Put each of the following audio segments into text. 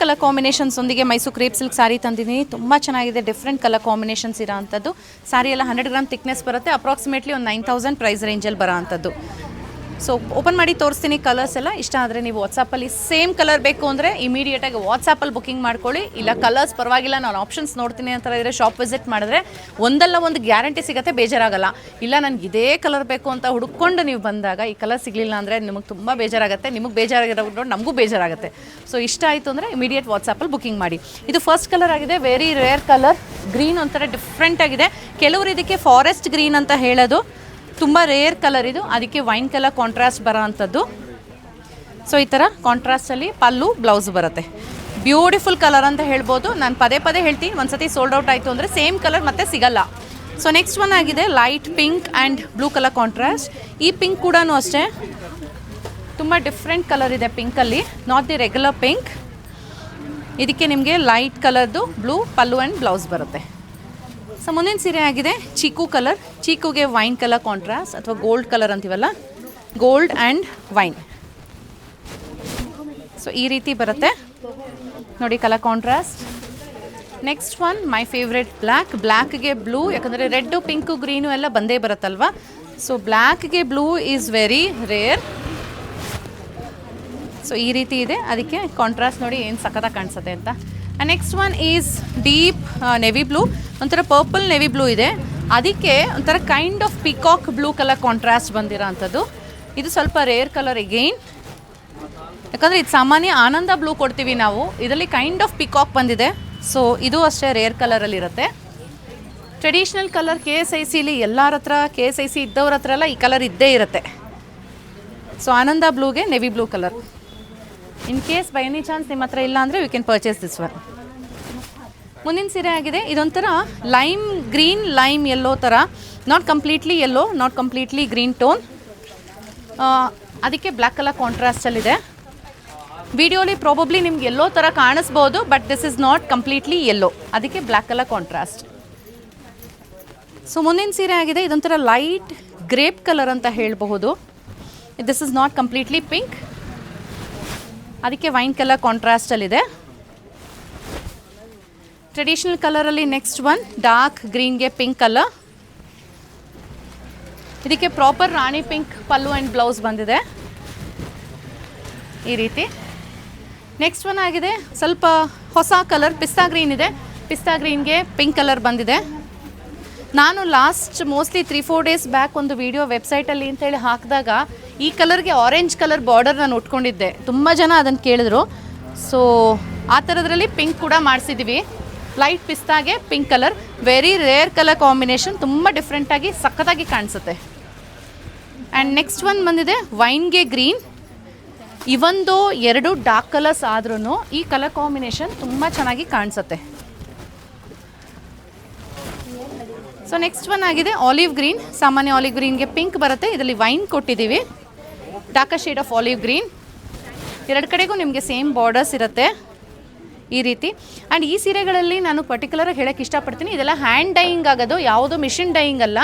Colour ಕಾಂಬಿನೇಷನ್ಸೊಂದಿಗೆ Mysuru crepe silk ಸಾರಿ ತಂದಿದ್ದೀನಿ. ತುಂಬ ಚೆನ್ನಾಗಿದೆ, ಡಿಫ್ರೆಂಟ್ ಕಲರ್ ಕಾಂಬಿನೇಷನ್ಸ್ ಇರೋ ಅಂಥದ್ದು. ಸಾರಿ ಎಲ್ಲ 100 ಗ್ರಾಮ್ ಥಿಕ್ನೆಸ್ ಬರುತ್ತೆ, ಅಪ್ರಾಕ್ಸಿಮೇಟ್ಲಿ ಒಂದು 9000 ಪ್ರೈಸ್ ರೇಂಜಲ್ಲಿ ಬರೋ ಅಂಥದ್ದು. ಸೊ ಓಪನ್ ಮಾಡಿ ತೋರಿಸ್ತೀನಿ ಕಲರ್ಸ್ ಎಲ್ಲ. ಇಷ್ಟ ಆದರೆ ನೀವು ವಾಟ್ಸಪ್ಪಲ್ಲಿ ಸೇಮ್ ಕಲರ್ ಬೇಕು ಅಂದರೆ ಇಮಿಡಿಯೇಟಾಗಿ ವಾಟ್ಸಪ್ಪಲ್ಲಿ ಬುಕ್ಕಿಂಗ್ ಮಾಡ್ಕೊಳ್ಳಿ. ಇಲ್ಲ ಕಲರ್ಸ್ ಪರವಾಗಿಲ್ಲ ನಾನು ಆಪ್ಷನ್ಸ್ ನೋಡ್ತೀನಿ ಅಂತ ಇದ್ದರೆ ಶಾಪ್ ವಿಸಿಟ್ ಮಾಡಿದ್ರೆ ಒಂದಲ್ಲ ಒಂದು ಗ್ಯಾರಂಟಿ ಸಿಗುತ್ತೆ, ಬೇಜಾರಾಗಲ್ಲ. ಇಲ್ಲ ನನಗೆ ಇದೇ ಕಲರ್ ಬೇಕು ಅಂತ ಹುಡ್ಕೊಂಡು ನೀವು ಬಂದಾಗ ಈ ಕಲರ್ ಸಿಗಲಿಲ್ಲ ಅಂದರೆ ನಿಮಗೆ ತುಂಬ ಬೇಜಾರಾಗುತ್ತೆ, ನಿಮಗೆ ಬೇಜಾರಾಗಿರೋ ನಮಗೂ ಬೇಜಾರಾಗುತ್ತೆ. ಸೊ ಇಷ್ಟ ಆಯಿತು ಅಂದರೆ ಇಮಿಡಿಯೇಟ್ ವಾಟ್ಸಪ್ಪಲ್ಲಿ ಬುಕ್ಕಿಂಗ್ ಮಾಡಿ. ಇದು ಫಸ್ಟ್ ಕಲರ್ ಆಗಿದೆ, ವೆರಿ ರೇರ್ ಕಲರ್. ಗ್ರೀನ್ ಒಂಥರ ಡಿಫ್ರೆಂಟ್ ಆಗಿದೆ. ಕೆಲವರು ಇದಕ್ಕೆ ಫಾರೆಸ್ಟ್ ಗ್ರೀನ್ ಅಂತ ಹೇಳೋದು, ತುಂಬ ರೇರ್ ಕಲರ್ ಇದು, ಅದಕ್ಕೆ ವೈನ್ ಕಲರ್ ಕಾಂಟ್ರಾಸ್ಟ್ ಬರೋ ಅಂಥದ್ದು. ಸೊ ಈ ಥರ ಕಾಂಟ್ರಾಸ್ಟಲ್ಲಿ ಪಲ್ಲು ಬ್ಲೌಸ್ ಬರುತ್ತೆ. ಬ್ಯೂಟಿಫುಲ್ ಕಲರ್ ಅಂತ ಹೇಳ್ಬೋದು. ನಾನು ಪದೇ ಪದೇ ಹೇಳ್ತೀನಿ, ಒಂದು ಸತಿ ಸೋಲ್ಡ್ ಔಟ್ ಆಯಿತು ಅಂದರೆ ಸೇಮ್ ಕಲರ್ ಮತ್ತೆ ಸಿಗಲ್ಲ. ಸೊ ನೆಕ್ಸ್ಟ್ ಒನ್ ಆಗಿದೆ light pink and blue colour contrast. ಈ ಪಿಂಕ್ ಕೂಡ ಅಷ್ಟೇ ತುಂಬ ಡಿಫ್ರೆಂಟ್ ಕಲರ್ ಇದೆ ಪಿಂಕಲ್ಲಿ, ನಾಟ್ ದಿ ರೆಗ್ಯುಲರ್ ಪಿಂಕ್. ಇದಕ್ಕೆ ನಿಮಗೆ ಲೈಟ್ ಕಲರ್ದು ಬ್ಲೂ ಪಲ್ಲು ಆ್ಯಂಡ್ ಬ್ಲೌಸ್ ಬರುತ್ತೆ. ಸೊ ಮುಂದಿನ ಸೀರೆ ಆಗಿದೆ ಚೀಕು ಕಲರ್. ಚೀಕುಗೆ ವೈನ್ ಕಲರ್ ಕಾಂಟ್ರಾಸ್ಟ್ ಅಥವಾ ಗೋಲ್ಡ್ ಕಲರ್ ಅಂತೀವಲ್ಲ, ಗೋಲ್ಡ್ ಆ್ಯಂಡ್ ವೈನ್. ಸೊ ಈ ರೀತಿ ಬರುತ್ತೆ ನೋಡಿ colour contrast. Next one my favourite black. ಬ್ಲ್ಯಾಕ್ಗೆ ಬ್ಲೂ, ಯಾಕಂದರೆ ರೆಡ್ಡು ಪಿಂಕು ಗ್ರೀನು ಎಲ್ಲ ಬಂದೇ ಬರುತ್ತಲ್ವ. ಸೊ ಬ್ಲ್ಯಾಕ್ಗೆ blue is very rare. So ಈ ರೀತಿ ಇದೆ, ಅದಕ್ಕೆ ಕಾಂಟ್ರಾಸ್ಟ್ ನೋಡಿ ಏನು ಸಖತ್ತಾಗಿ ಕಾಣಿಸುತ್ತೆ ಅಂತ. Next one is deep navy blue, ಒಂಥರ ಪರ್ಪಲ್ ನೆವಿ ಬ್ಲೂ ಇದೆ, ಅದಕ್ಕೆ ಒಂಥರ kind of peacock blue colour contrast ಬಂದಿರೋ ಅಂಥದ್ದು. ಇದು ಸ್ವಲ್ಪ ರೇರ್ ಕಲರ್ ಎಗೈನ್, ಯಾಕಂದರೆ ಇದು ಸಾಮಾನ್ಯ ಆನಂದ ಬ್ಲೂ ಕೊಡ್ತೀವಿ ನಾವು, ಇದರಲ್ಲಿ ಕೈಂಡ್ ಆಫ್ ಪಿಕಾಕ್ ಬಂದಿದೆ. ಸೊ ಇದು ಅಷ್ಟೇ ರೇರ್ ಕಲರಲ್ಲಿರುತ್ತೆ. ಟ್ರೆಡಿಷ್ನಲ್ ಕಲರ್ KSICಲಿ ಎಲ್ಲರ ಹತ್ರ, KSIC ಇದ್ದವ್ರ ಹತ್ರ ಎಲ್ಲ ಈ ಕಲರ್ ಇದ್ದೇ ಇರುತ್ತೆ. ಸೊ ಆನಂದ ಬ್ಲೂಗೆ navy blue colour. In case by any chance ನಿಮ್ಮ ಹತ್ರ ಇಲ್ಲ ಅಂದರೆ you can purchase this one. ಮುಂದಿನ ಸೀರೆ ಆಗಿದೆ, ಇದೊಂಥರ ಲೈಮ್ ಗ್ರೀನ್ ಲೈಮ್ ಯೆಲ್ಲೋ ಥರ, not completely yellow, not completely green tone. ಅದಕ್ಕೆ ಬ್ಲ್ಯಾಕ್ ಕಲರ್ ಕಾಂಟ್ರಾಸ್ಟಲ್ಲಿದೆ. ವಿಡಿಯೋಲಿ ಪ್ರಾಬಬ್ಲಿ ನಿಮ್ಗೆ ಯೆಲ್ಲೋ ಥರ ಕಾಣಿಸ್ಬೋದು, but this is not completely yellow, ಅದಕ್ಕೆ ಬ್ಲ್ಯಾಕ್ ಕಲರ್ ಕಾಂಟ್ರಾಸ್ಟ್. ಸೊ ಮುಂದಿನ ಸೀರೆ ಆಗಿದೆ, ಇದೊಂಥರ ಲೈಟ್ ಗ್ರೇಪ್ ಕಲರ್ ಅಂತ ಹೇಳಬಹುದು. This is not completely pink, ಅದಕ್ಕೆ ವೈನ್ ಕಲರ್ ಕಾಂಟ್ರಾಸ್ಟಲ್ಲಿದೆ. ಟ್ರೆಡಿಷ್ನಲ್ ಕಲರಲ್ಲಿ ನೆಕ್ಸ್ಟ್ ಒನ್ ಡಾರ್ಕ್ ಗ್ರೀನ್ಗೆ ಪಿಂಕ್ ಕಲರ್. ಇದಕ್ಕೆ proper rani pink pallu and blouse ಬಂದಿದೆ ಈ ರೀತಿ. ನೆಕ್ಸ್ಟ್ ಒನ್ ಆಗಿದೆ ಸ್ವಲ್ಪ ಹೊಸ ಕಲರ್, ಪಿಸ್ತಾ ಗ್ರೀನ್ ಇದೆ, ಪಿಸ್ತಾ ಗ್ರೀನ್ಗೆ ಪಿಂಕ್ ಕಲರ್ ಬಂದಿದೆ. ನಾನು ಲಾಸ್ಟ್ ಮೋಸ್ಟ್ಲಿ 3-4 ಡೇಸ್ ಬ್ಯಾಕ್ ಒಂದು ವಿಡಿಯೋ ವೆಬ್ಸೈಟಲ್ಲಿ ಅಂತೇಳಿ ಹಾಕಿದಾಗ ಈ ಕಲರ್ಗೆ ಆರೆಂಜ್ ಕಲರ್ ಬಾರ್ಡರ್ ನಾನು ಉಟ್ಕೊಂಡಿದ್ದೆ, ತುಂಬ ಜನ ಅದನ್ನು ಕೇಳಿದ್ರು. ಸೊ ಆ ಥರದ್ರಲ್ಲಿ ಪಿಂಕ್ ಕೂಡ ಮಾಡಿಸಿದ್ದೀವಿ. ಲೈಟ್ ಪಿಸ್ತಾಗೆ pink colour, very rare colour combination, ತುಂಬ ಡಿಫ್ರೆಂಟಾಗಿ ಸಖತ್ತಾಗಿ ಕಾಣಿಸುತ್ತೆ. ಆ್ಯಂಡ್ ನೆಕ್ಸ್ಟ್ ಒನ್ ಬಂದಿದೆ ವೈನ್ಗೆ ಗ್ರೀನ್. ಇವೊಂದು 2 ಡಾರ್ಕ್ ಕಲರ್ಸ್ ಆದ್ರೂ ಈ ಕಲರ್ ಕಾಂಬಿನೇಷನ್ ತುಂಬ ಚೆನ್ನಾಗಿ ಕಾಣಿಸುತ್ತೆ. ಸೊ ನೆಕ್ಸ್ಟ್ ಒನ್ ಆಗಿದೆ ಆಲಿವ್ ಗ್ರೀನ್. ಸಾಮಾನ್ಯ ಆಲಿವ್ ಗ್ರೀನ್ಗೆ ಪಿಂಕ್ ಬರುತ್ತೆ, ಇದರಲ್ಲಿ ವೈನ್ ಕೊಟ್ಟಿದ್ದೀವಿ, darker shade of olive green. 2 ಕಡೆಗೂ ನಿಮಗೆ ಸೇಮ್ ಬಾರ್ಡರ್ಸ್ ಇರುತ್ತೆ ಈ ರೀತಿ. ಆ್ಯಂಡ್ ಈ ಸೀರೆಗಳಲ್ಲಿ ನಾನು ಪರ್ಟಿಕ್ಯುಲರಾಗಿ ಹೇಳೋಕ್ಕೆ ಇಷ್ಟಪಡ್ತೀನಿ, ಇದೆಲ್ಲ ಹ್ಯಾಂಡ್ ಡೈಯಿಂಗ್ ಆಗೋದು, ಯಾವುದೋ ಮಿಷಿನ್ ಡೈಯಿಂಗ್ ಅಲ್ಲ.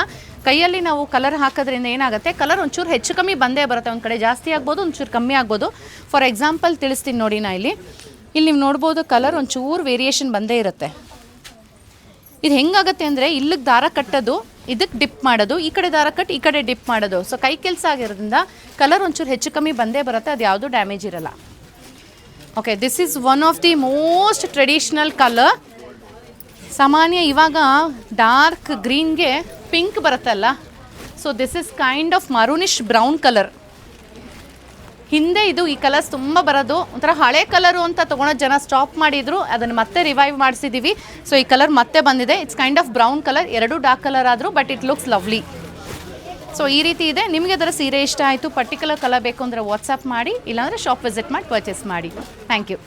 ಕೈಯಲ್ಲಿ ನಾವು ಕಲರ್ ಹಾಕೋದ್ರಿಂದ ಏನಾಗುತ್ತೆ, ಕಲರ್ ಒಂಚೂರು ಹೆಚ್ಚು ಕಮ್ಮಿ ಬಂದೇ ಬರುತ್ತೆ. ಒಂದು ಕಡೆ ಜಾಸ್ತಿ ಆಗ್ಬೋದು, ಒಂಚೂರು ಕಮ್ಮಿ ಆಗ್ಬೋದು. ಫಾರ್ ಎಕ್ಸಾಂಪಲ್ ತಿಳಿಸ್ತೀನಿ ನೋಡಿ, ನಾ ಇಲ್ಲಿ ನೀವು ನೋಡ್ಬೋದು ಕಲರ್ ಒಂಚೂರು ವೇರಿಯೇಷನ್ ಬಂದೇ ಇರುತ್ತೆ. ಇದು ಹೆಂಗಾಗುತ್ತೆ ಅಂದರೆ, ಇಲ್ಲಿಗೆ ದಾರ ಕಟ್ಟೋದು, ಇದಕ್ಕೆ ಡಿಪ್ ಮಾಡೋದು, ಈ ಕಡೆ ದಾರ ಕಟ್ಟು ಈ ಕಡೆ ಡಿಪ್ ಮಾಡೋದು. ಸೊ ಕೈ ಕೆಲಸ ಆಗಿರೋದ್ರಿಂದ ಕಲರ್ ಒಂಚೂರು ಹೆಚ್ಚು ಕಮ್ಮಿ ಬಂದೇ ಬರುತ್ತೆ, ಅದು ಯಾವುದೂ ಡ್ಯಾಮೇಜ್ ಇರಲ್ಲ. Okay, this is one of the most traditional colour. ಸಾಮಾನ್ಯ ಇವಾಗ ಡಾರ್ಕ್ ಗ್ರೀನ್ಗೆ ಪಿಂಕ್ ಬರುತ್ತಲ್ಲ, so this is kind of ಮರೂನಿಶ್ brown colour. ಹಿಂದೆ ಇದು ಈ ಕಲರ್ಸ್ ತುಂಬ ಬರೋದು, ಒಂಥರ ಹಳೆ ಕಲರು ಅಂತ ತೊಗೊಳೋ ಜನ ಸ್ಟಾಪ್ ಮಾಡಿದ್ರು, ಅದನ್ನು ಮತ್ತೆ ರಿವೈವ್ ಮಾಡಿಸಿದ್ದೀವಿ. ಸೊ ಈ ಕಲರ್ ಮತ್ತೆ ಬಂದಿದೆ. It's kind of brown colour, 2 dark colour ಆದರೂ but it looks lovely. So ಈ ರೀತಿ ಇದೆ. ನಿಮಗೆ ಅದರ ಸೀರೆ ಇಷ್ಟ ಆಯಿತು, ಪರ್ಟಿಕ್ಯುಲರ್ ಕಲರ್ ಬೇಕು ಅಂದರೆ ವಾಟ್ಸಪ್ ಮಾಡಿ, ಇಲ್ಲಾಂದರೆ ಶಾಪ್ ವಿಸಿಟ್ ಮಾಡಿ ಪರ್ಚೇಸ್ ಮಾಡಿ. Thank you.